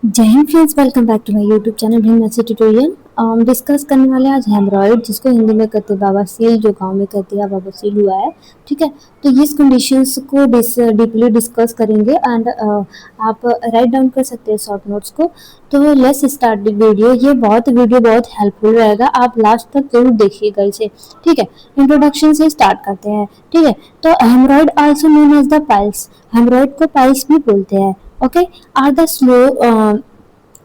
जय हिंद friends, welcome back to my YouTube channel Bhimnath tutorial. Discuss करने वाले आज हेमरॉइड, जिसको हिंदी में कहते हैं बवासीर, जो गांव में कहते हैं बवासीर हुआ है। ठीक है, तो इस कंडीशंस को डीपली डिस्कस करेंगे एंड आप राइट डाउन कर सकते हैं शॉर्ट नोट्स को। तो लेट्स स्टार्ट द वीडियो। ये वीडियो बहुत हेल्पफुल रहेगा, आप लास्ट तक जरूर देखिएगा इसे। ठीक है, इंट्रोडक्शन से स्टार्ट करते हैं। ठीक है, तो haemorrhoid also known as the piles, haemorrhoid को पाइल्स भी बोलते हैं। Okay, are the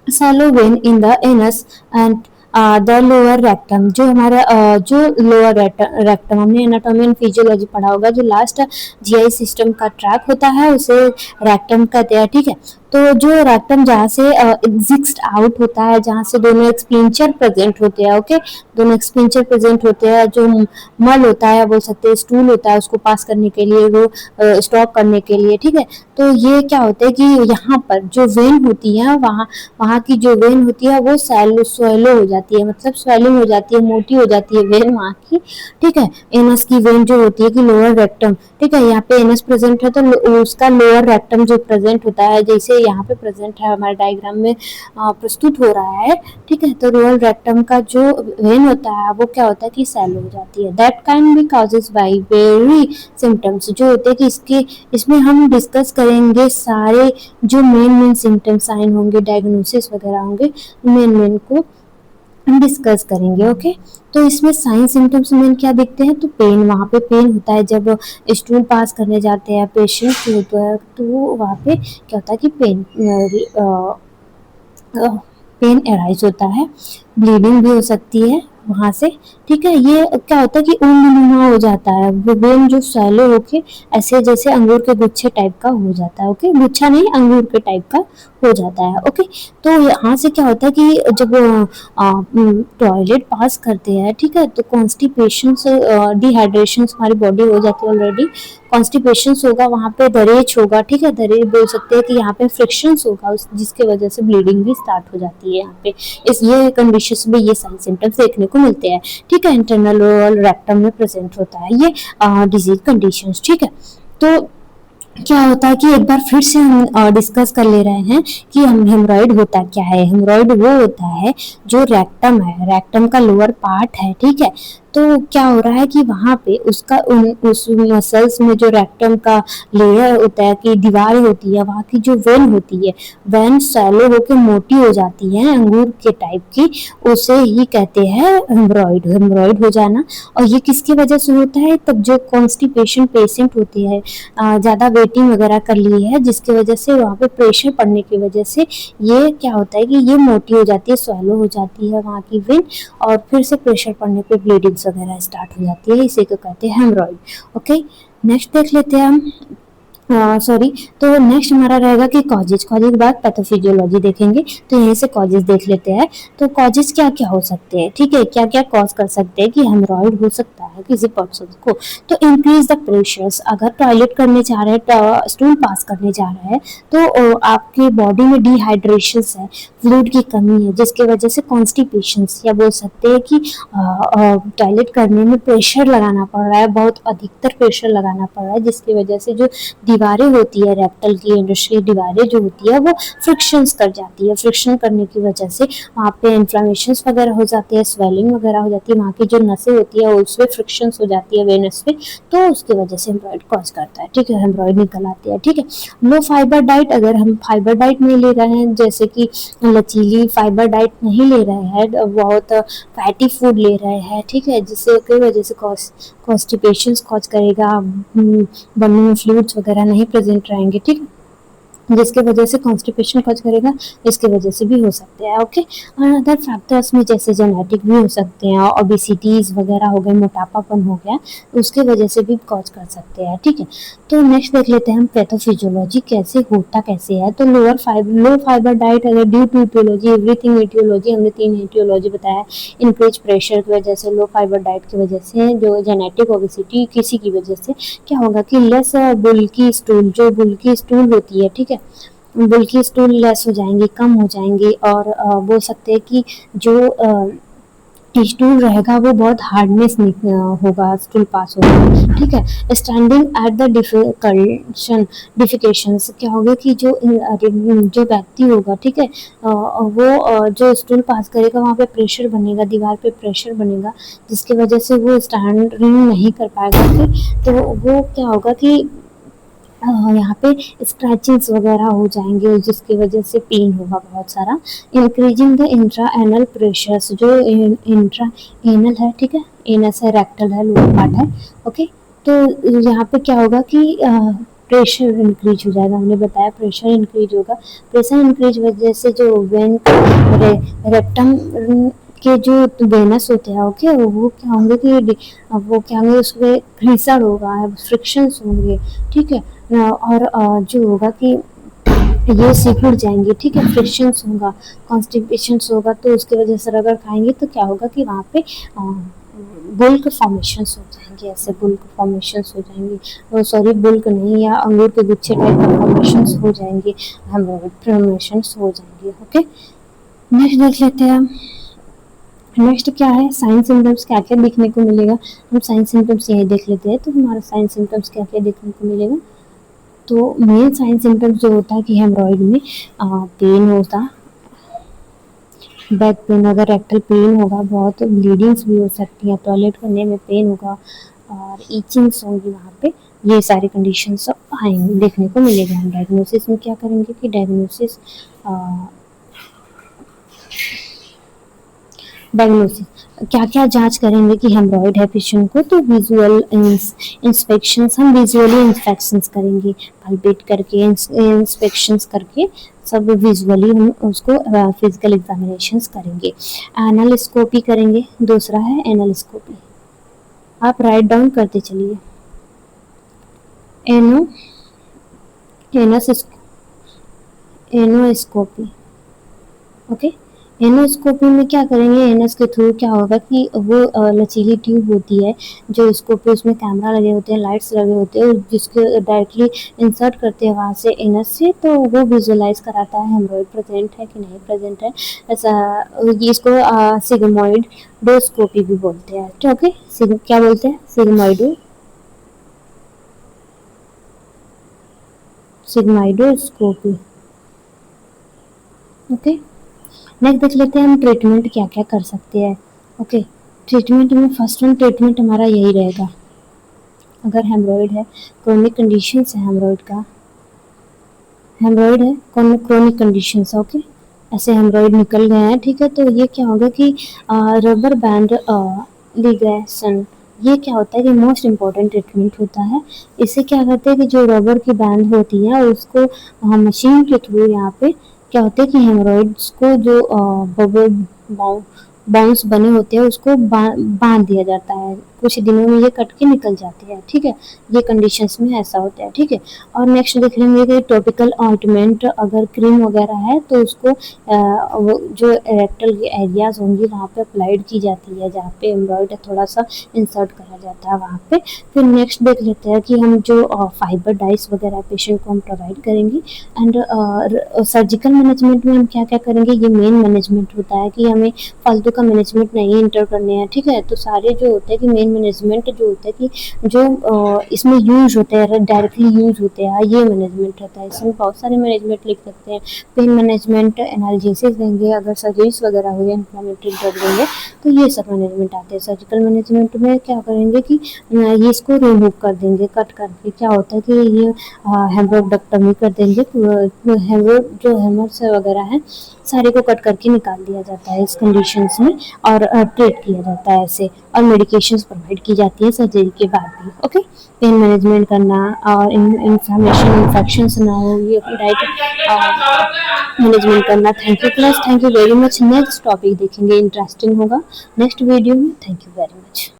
shallow vein in the anus and the lower rectum। जो हमारा जो लोअर रेक्टम, हमने एनाटॉमी एंड फिजियोलॉजी पढ़ा होगा, जो लास्ट जीआई सिस्टम का ट्रैक होता है उसे रेक्टम कहते हैं। ठीक है, तो जो रेक्टम जहाँ से एग्जिस्ट आउट होता है, जहाँ से दोनों एक्सपेंचर प्रेजेंट होते हैं। ओके, दोनों एक्सपेंचर प्रेजेंट होते हैं, जो मल होता है, बोल सकते हैं स्टूल होता है, उसको पास करने के लिए, वो स्टॉप करने के लिए। ठीक है, तो ये क्या होता है कि यहाँ पर जो वेन होती है, वहाँ की जो वेन होती है वो स्वेलो हो जाती है, मतलब स्वेलिंग हो जाती है, मोटी हो जाती है वेन वहाँ की। ठीक है, एनस की वेन जो होती है कि लोअर रेक्टम, ठीक है, यहाँ पे एनस प्रेजेंट है तो उसका लोअर रेक्टम जो प्रेजेंट होता है, जैसे यहाँ पे प्रेजेंट है हमारे डायग्राम में प्रस्तुत हो रहा है। ठीक है, तो लोअर रेक्टम का जो वेन होता है वो क्या होता है कि सैलो हो जाती है। That can be causes bye very symptoms, जो होते हैं कि इसमें हम डिस्कस करेंगे सारे जो मेन सिम्टम्स साइन होंगे, डायग्नोसिस वगैरह होंगे, मेन को हम डिस्कस करेंगे। ओके, तो इसमें साइन सिम्टम्स में क्या दिखते हैं, तो पेन, वहाँ पे पेन होता है जब स्टूल पास करने जाते हैं पेशेंट जो होता है, तो वहाँ पे क्या होता है कि पेन अराइज होता है, ब्लीडिंग भी हो सकती है वहाँ से। ठीक है, ये क्या होता है कि ऊनुमा हो जाता है, वेन जो सैलो होके ऐसे जैसे अंगूर के गुच्छे टाइप का हो जाता है। ओके, गुच्छा नहीं, अंगूर के टाइप का हो जाता है। ओके, तो यहाँ से क्या होता है कि जब टॉयलेट पास करते हैं, ठीक है, तो कॉन्स्टिपेशन से डिहाइड्रेशन हमारी बॉडी हो जाती है ऑलरेडी, कॉन्स्टिपेशन होगा, वहाँ पे दरेज होगा। ठीक है, दरेज बोल सकते हैं कि यहाँ पे फ्रिक्शन होगा, जिसके वजह से ब्लीडिंग भी स्टार्ट हो जाती है यहाँ पे। इस ये कंडीशन में ये साइन सिम्टम्स देखने को मिलते हैं। ठीक है, इंटरनल रेक्टम में प्रेजेंट होता है ये डिजीज कंडीशन। ठीक है, तो क्या होता है कि एक बार फिर से हम डिस्कस कर ले रहे हैं कि हम हेमरॉइड होता क्या है। हेमरॉइड वो होता है जो रेक्टम है, रेक्टम का लोअर पार्ट है। ठीक है, तो क्या हो रहा है कि वहाँ पे उसका उस मसल्स में जो रेक्टम का लेयर होता है कि दीवार होती है, वहाँ की जो वेन होती है, वेन सैलो होकर मोटी हो जाती है अंगूर के टाइप की, उसे ही कहते हैं हेमरॉइड, हेमरॉइड हो जाना। और ये किसकी वजह से होता है, तब जो कॉन्स्टिपेशन पेशेंट होती है, ज़्यादा वेटिंग वगैरह कर ली है, जिसकी वजह से वहाँ पे प्रेशर पड़ने की वजह से ये क्या होता है कि ये मोटी हो जाती है, स्वेलो हो जाती है वहाँ की वेन, और फिर से प्रेशर पड़ने पे ब्लीडिंग वगैरह स्टार्ट हो जाती है। इसी को कहते हैं हेमरॉइड। ओके, नेक्स्ट देख लेते हैं हम। सॉरी, तो नेक्स्ट हमारा रहेगा कि कॉजेज के बाद पैथोफिजियोलॉजी देखेंगे, तो यहीं से कॉजेज देख लेते हैं। तो कॉजेज क्या क्या हो सकते हैं, ठीक है, क्या क्या कॉज कर सकते हैं कि हेमरॉइड हो सकता है किसी पर्सन को। तो इंक्रीज द प्रेशर्स, अगर टॉयलेट करने जा रहे हैं, स्टूल पास करने जा रहे हैं, तो आपकी बॉडी में डिहाइड्रेशन है, फ्लूइड की कमी है, जिसकी वजह से कॉन्स्टिपेशन, या बोल सकते हैं कि टॉयलेट करने में प्रेशर लगाना पड़ रहा है, बहुत अधिकतर प्रेशर लगाना पड़ रहा है, जिसकी वजह से जो दीवारें होती है, रेक्टल की इंडस्ट्रियल दीवारें जो होती है, वो फ्रिक्शंस कर जाती है। फ्रिक्शन करने की वजह से वहाँ पे इन्फ्लेमेशन वगैरह हो जाती है, स्वेलिंग वगैरह हो जाती है, वहाँ की जो नसें होती है उसमें फ्रिक्शंस हो जाती है वेनस पे, तो उसकी वजह से हेमरॉइड कॉज करता है। ठीक है, हेमरॉइड निकल आती है। ठीक है, लो फाइबर डाइट, अगर हम फाइबर डाइट नहीं ले रहे हैं, जैसे कि लचीली फाइबर डाइट नहीं ले रहे हैं, बहुत फैटी फूड ले रहे हैं, ठीक है, जिससे की वजह से कॉन्स्टिपेशन कॉज करेगा, बॉडी में फ्लूइड्स वगैरह नहीं प्रेजेंट रहेंगे। ठीक, जिसके वजह से कॉन्स्टिपेशन कॉज करेगा, इसके वजह से भी हो सकते हैं। ओके, और अदर फैक्टर्स में जैसे जेनेटिक भी हो सकते हैं, ओबेसिटीज वगैरह हो गए, मोटापापन हो गया, उसके वजह से भी कॉज कर सकते हैं। ठीक है, तो नेक्स्ट देख लेते हैं हम पैथोफिजियोलॉजी कैसे होता कैसे है। तो लो फाइबर डाइट, अगर due to aetiology, everything aetiology, हमने 3 इटियोलॉजी बताया। इंक्रीज प्रेशर की वजह से, लो फाइबर डाइट की वजह से, जो जेनेटिक ओबेसिटी किसी की वजह से क्या होगा कि लेस बुल्की स्टूल, जो बुल्की स्टूल होती है, ठीक है, बुल्की स्टूल लेस हो जाएंगे, कम हो जाएंगे, और बोल सकते हैं कि जो स्टूल रहेगा वो बहुत हार्डनेस होगा, स्टूल पास होगा, ठीक है। स्टैंडिंग एट द डिफिकेशंस क्या होगा कि जो व्यक्ति होगा, ठीक है, वो जो स्टूल पास करेगा वहाँ पे प्रेशर बनेगा, दीवार पे प्रेशर बनेगा, जिसकी वजह से वो स्टैंडिंग नहीं कर पाएगा, ठीक। तो वो क्या होगा कि यहाँ पे स्क्रैचिंग्स वगैरह हो जाएंगे, जिसकी वजह से पेन होगा बहुत सारा। Increasing the intra anal pressures, जो इंट्रा एनल है, ठीक है, एनस है, रेक्टल है, लोअर पार्ट है, ओके। तो यहाँ पे क्या होगा कि प्रेशर इंक्रीज हो जाएगा, हमने बताया प्रेशर इंक्रीज होगा। प्रेशर इंक्रीज वजह से जो वेन रेक्टम के जो वेनस होते हैं, ओके, वो क्या होंगे कि वो क्या होंगे, उसमें घिसड़ होगा, फ्रिक्शंस होंगे, ठीक है। और जो होगा कि ये सिकुड़ जाएंगे, ठीक है, फ्रिक्शंस होगा, कॉन्स्टिपेशंस होगा, तो उसकी वजह से रगड़ खाएंगे तो क्या होगा कि वहाँ पे बुल्क फॉर्मेशंस हो जाएंगे, ऐसे बुल्क फॉर्मेशंस हो जाएंगे, सॉरी बुल्क नहीं, या अंगूर के गुच्छे टाइप का फॉर्मेशंस हो जाएंगे, फॉर्मेशंस हो जाएंगे, ओके। नेक्स्ट देख लेते हैं हम। नेक्स्ट क्या है, साइन सिम्टम्स क्या क्या देखने को मिलेगा। हम साइन सिम्टम्स यही देख लेते हैं, तो हमारा साइन सिम्टम्स क्या क्या देखने को मिलेगा। तो मेन साइन सिम्टम्स जो होता है कि हेमरॉइड में पेन होता, बैक पेन, अगर रेक्टल पेन होगा, बहुत ब्लीडिंग्स भी हो सकती है, टॉयलेट करने में पेन होगा, और ईचिंग्स होंगी वहाँ पे, ये सारी कंडीशंस आएंगे, देखने को मिलेगा। हम डायग्नोसिस में क्या करेंगे कि डायग्नोसिस क्या क्या जांच करेंगे कि हेमरॉइड है पेशेंट को, तो विजुअल इंस्पेक्शंस, हम विजुअली इंस्पेक्शंस करेंगे, पल्पेट करके, इंस्पेक्शंस करके, सब विजुअली हम उसको फिजिकल एग्जामिनेशंस करेंगे। एनालिस्कोपी करेंगे, दूसरा है एनालिस्कोपी, आप राइट डाउन करते चलिए। एनो एनोस्कोपी, ओके। एनोस्कोपी में क्या करेंगे, एनस के थ्रू क्या होगा कि वो लचीली ट्यूब होती है, जो स्कोपी, उसमें कैमरा लगे होते हैं, लाइट्स लगे होते हैं, जिसके डायरेक्टली इंसर्ट करते हैं वहाँ से एनस से, तो वो विजुअलाइज कराता है हेमरॉइड प्रेजेंट है कि नहीं प्रेजेंट है, ऐसा। इसको सिग्मोइड डोस्कोपी भी बोलते हैं, ठीक है। क्या बोलते हैं, सिग्माइडोस्कोपी, ओके। नेक्स्ट देख लेते हैं हम ट्रीटमेंट क्या क्या कर सकते हैं, ओके। ट्रीटमेंट में फर्स्ट वन ट्रीटमेंट हमारा यही रहेगा, अगर हेमरॉइड है, क्रोनिक कंडीशंस है हेमरॉइड का, हेमरॉइड है, क्रोनिक कंडीशंस, ओके, ऐसे हेमरॉइड निकल गए हैं, ठीक है, तो ये क्या होगा कि रबर बैंड लिगेशन, ये क्या होता है कि मोस्ट इम्पॉर्टेंट ट्रीटमेंट होता है। इससे क्या करते हैं कि जो रबर की बैंड होती है उसको मशीन के थ्रू यहाँ पे क्या होता है कि हेमरॉइड्स को जो बबल बाउंस बने होते हैं उसको बांध दिया जाता है, कुछ दिनों में ये कट के निकल जाते हैं, ठीक है, ये कंडीशंस में ऐसा होता है, ठीक है। और नेक्स्ट देख लेंगे कि टॉपिकल ऑइंटमेंट, अगर क्रीम वगैरह है तो उसको जो रेक्टल के एरियाज होंगे वहाँ पे अप्लाइड की जाती है, जहाँ पे एम्ब्रॉयड थोड़ा सा इंसर्ट करा जाता है वहाँ पे। फिर नेक्स्ट देख लेते हैं कि हम जो फाइबर डाइस वगैरह पेशेंट को हम प्रोवाइड करेंगे। एंड सर्जिकल मैनेजमेंट में हम क्या क्या करेंगे, ये मेन मैनेजमेंट होता है कि हमें फालतू का मैनेजमेंट नहीं इंटर करने हैं, ठीक है। तो सारे जो होते हैं कि मेन मैनेजमेंट जो होता है कि जो इसमें यूज होते हैं, डायरेक्टली यूज होते हैं, ये मैनेजमेंट रहता है। इसमें बहुत सारे मैनेजमेंट लिख सकते हैं, पेन मैनेजमेंट, एनाल्जेसिस देंगे, अगर सर्जरीज वगैरह हुई, इन्फ्लेमेटरी ड्रग देंगे, तो ये सब मैनेजमेंट आते हैं। सर्जिकल मैनेजमेंट में क्या करेंगे कि ये इसको रिमूव कर देंगे, कट करके, क्या होता है कि ये हेमरोडक्टमी कर देंगे, जो हेमर्स वगैरह हैं सारे को कट करके निकाल दिया जाता है इस कंडीशंस में, और ट्रीट किया जाता है ऐसे, और मेडिकेशंस प्रोवाइड की जाती है सर्जरी के बाद भी, ओके। पेन मैनेजमेंट करना और इन्फ्लेमेशन, इन्फेक्शंस ना हो, ये डाइट मैनेजमेंट करना। Thank you class, thank you very much. Next topic देखेंगे, इंटरेस्टिंग होगा नेक्स्ट वीडियो में। Thank you very much.